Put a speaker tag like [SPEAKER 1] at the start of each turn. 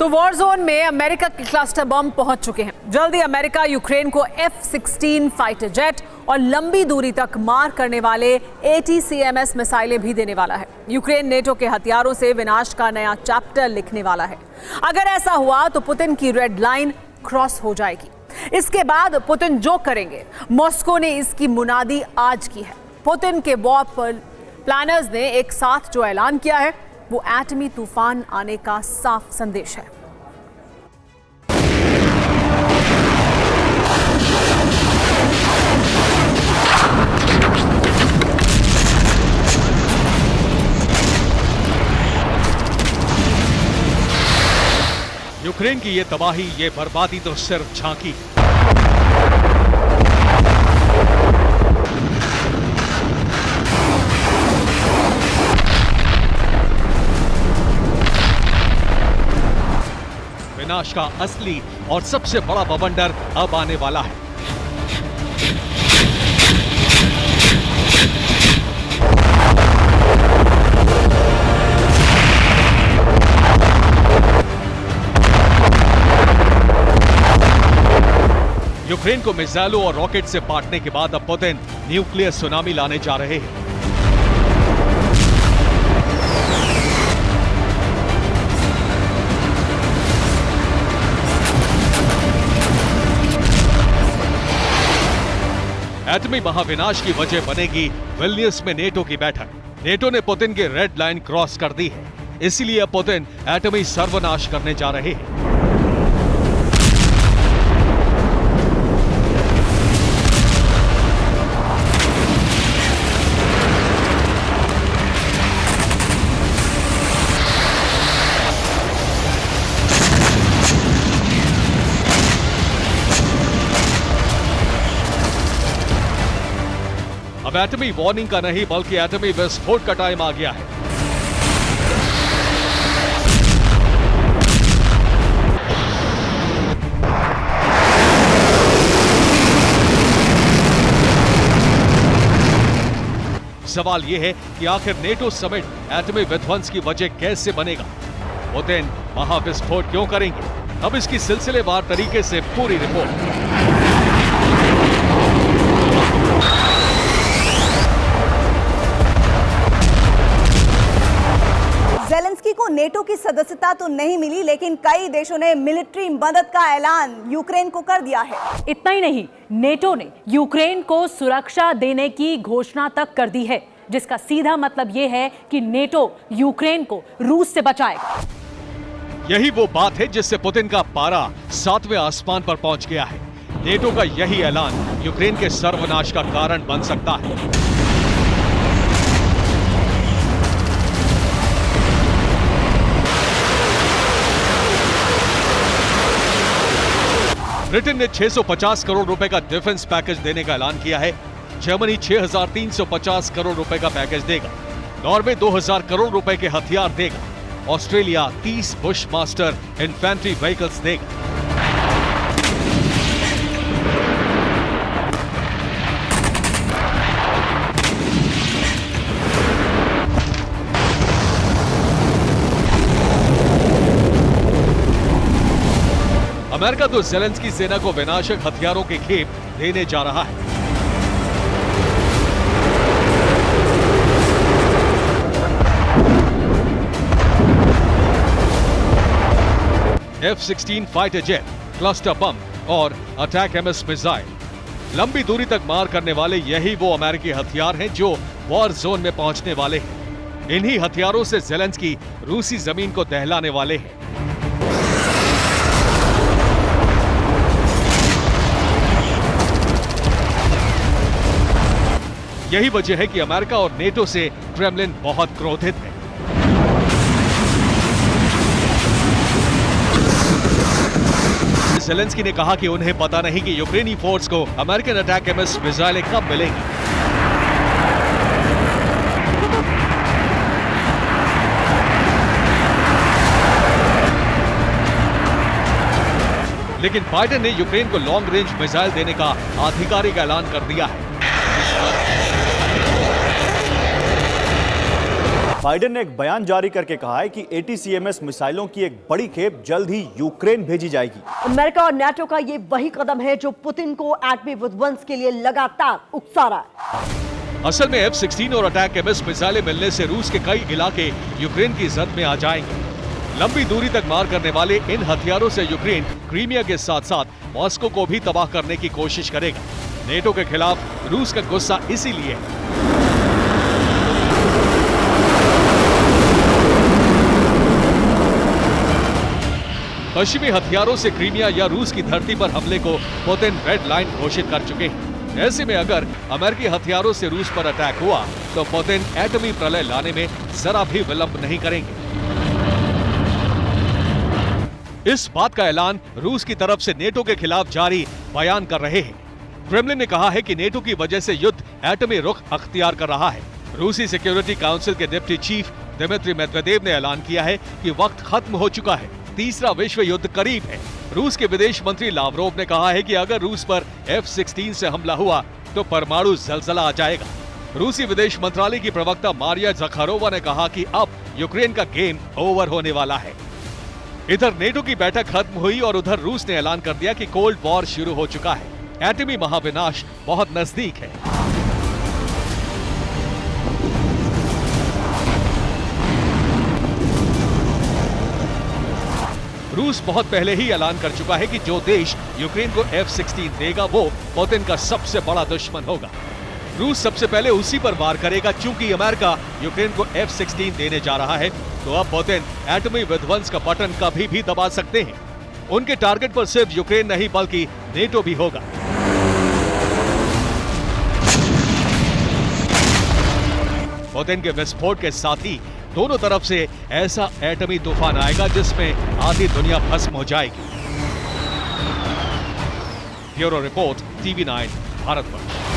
[SPEAKER 1] तो war zone में America के क्लस्टर बम पहुंच चुके हैं। जल्दी अमेरिका यूक्रेन को F-16 फाइटर जेट और लंबी दूरी तक मार करने वाले ATCMS मिसाइलें भी देने वाला है। यूक्रेन नेटो के हथियारों से विनाश का नया चैप्टर लिखने वाला है। अगर ऐसा हुआ तो पुतिन की रेड लाइन क्रॉस हो जाएगी। इसके बाद पुतिन जो करेंगे, मॉस्को ने इसकी मुनादी आज की है। पुतिन के वॉर प्लानर्स ने एक साथ जो ऐलान किया है वो एटमी तूफान आने का साफ संदेश है।
[SPEAKER 2] यूक्रेन की ये तबाही, ये बर्बादी तो सिर्फ झांकी। विनाश का असली और सबसे बड़ा बवंडर अब आने वाला है। यूक्रेन को मिसाइलों और रॉकेट से पाटने के बाद अब पुतिन न्यूक्लियर सुनामी लाने जा रहे हैं। एटमी महाविनाश की वजह बनेगी विल्नियस में नेटो की बैठक। नेटो ने पुतिन की रेड लाइन क्रॉस कर दी है, इसीलिए अब पुतिन एटमी सर्वनाश करने जा रहे हैं। अब एटमी वार्निंग का नहीं बल्कि एटमी विस्फोट का टाइम आ गया है। सवाल यह है कि आखिर नेटो समिट एटमी विध्वंस की वजह कैसे बनेगा? पुतिन महाविस्फोट क्यों करेंगे? अब इसकी सिलसिलेवार तरीके से पूरी रिपोर्ट।
[SPEAKER 3] ज़ेलेंस्की को नेटो की सदस्यता तो नहीं मिली, लेकिन कई देशों ने मिलिट्री मदद का ऐलान यूक्रेन को कर दिया है।
[SPEAKER 4] इतना ही नहीं, नेटो ने यूक्रेन को सुरक्षा देने की घोषणा तक कर दी है, जिसका सीधा मतलब यह है कि नेटो यूक्रेन को रूस से बचाएगा।
[SPEAKER 2] यही वो बात है जिससे पुतिन का पारा 7वें आसमान पर पहुंच गया है। नेटो का यही ऐलान यूक्रेन के सर्वनाश का कारण बन सकता है। ब्रिटेन ने 650 करोड़ रुपए का डिफेंस पैकेज देने का ऐलान किया है। जर्मनी 6350 करोड़ रुपए का पैकेज देगा। नॉर्वे 2000 करोड़ रुपए के हथियार देगा। ऑस्ट्रेलिया 30 बुशमास्टर इन्फेंट्री व्हीकल्स देगा। अमेरिका तो ज़ेलेंस्की सेना को विनाशक हथियारों के खेप देने जा रहा है। F-16 fighter jet, cluster bomb और अटैक MS मिसाइल लंबी दूरी तक मार करने वाले यही वो अमेरिकी हथियार हैं जो वॉर जोन में पहुंचने वाले हैं। इन्हीं हथियारों से ज़ेलेंस्की रूसी जमीन को दहलाने वाले हैं। यही वजह है कि अमेरिका और नेटो से क्रेमलिन बहुत क्रोधित है। ज़ेलेंस्की ने कहा कि उन्हें पता नहीं कि यूक्रेनी फोर्स को अमेरिकन अटैक MS मिसाइलें कब मिलेंगी। लेकिन बाइडेन ने यूक्रेन को लॉन्ग रेंज मिसाइल देने का आधिकारिक ऐलान कर दिया है।
[SPEAKER 5] बाइडेन ने एक बयान जारी करके कहा है कि ATCMS मिसाइलों की एक बड़ी खेप जल्द ही यूक्रेन भेजी जाएगी।
[SPEAKER 6] अमेरिका और नाटो का ये वही कदम है जो पुतिन को एटमी विध्वंस के लिए लगातार उकसा रहा है।
[SPEAKER 2] असल में F-16 और अटैक-MS मिसाइलें मिलने से रूस के कई इलाके यूक्रेन की जद में आ जाएंगे। लंबी दूरी तक मार करने वाले इन हथियारों से यूक्रेन क्रीमिया के साथ साथ मॉस्को को भी तबाह करने की कोशिश करेगा। नेटो के खिलाफ रूस का गुस्सा इसीलिए है। पश्चिमी हथियारों से क्रीमिया या रूस की धरती पर हमले को पुतिन रेड लाइन घोषित कर चुके हैं। ऐसे में अगर अमेरिकी हथियारों से रूस पर अटैक हुआ तो पुतिन एटमी प्रलय लाने में जरा भी विलंब नहीं करेंगे। इस बात का ऐलान रूस की तरफ से नेटो के खिलाफ जारी बयान कर रहे हैं। क्रेमलिन ने कहा है कि नेटो की वजह से युद्ध एटमी रुख अख्तियार कर रहा है। रूसी सिक्योरिटी काउंसिल के डिप्टी चीफ दिमित्री मेदवेदेव ने ऐलान किया है कि वक्त खत्म हो चुका है, तीसरा विश्व युद्ध करीब है। रूस के विदेश मंत्री लावरोव ने कहा है कि अगर रूस पर F-16 से हमला हुआ तो परमाणु जलजला आ जाएगा। रूसी विदेश मंत्रालय की प्रवक्ता मारिया ज़खारोवा ने कहा कि अब यूक्रेन का गेम ओवर होने वाला है। इधर नेटो की बैठक खत्म हुई और उधर रूस ने ऐलान कर दिया कि कोल्ड वॉर शुरू हो चुका है। एटमी महाविनाश बहुत नजदीक है। रूस बहुत पहले ही ऐलान कर चुका है कि जो देश यूक्रेन को F-16 देगा वो पुतिन का सबसे बड़ा दुश्मन होगा। रूस सबसे पहले उसी पर वार करेगा। चूंकि अमेरिका यूक्रेन को F-16 देने जा रहा है तो अब पुतिन एटमी विध्वंस का बटन कभी भी दबा सकते हैं। उनके टारगेट पर सिर्फ यूक्रेन नहीं बल्कि नेटो भी होगा। पुतिन के विस्फोट के साथ ही दोनों तरफ से ऐसा एटमी तूफान आएगा जिसमें आधी दुनिया भस्म हो जाएगी। Bureau report, TV9 Bharatvarsh.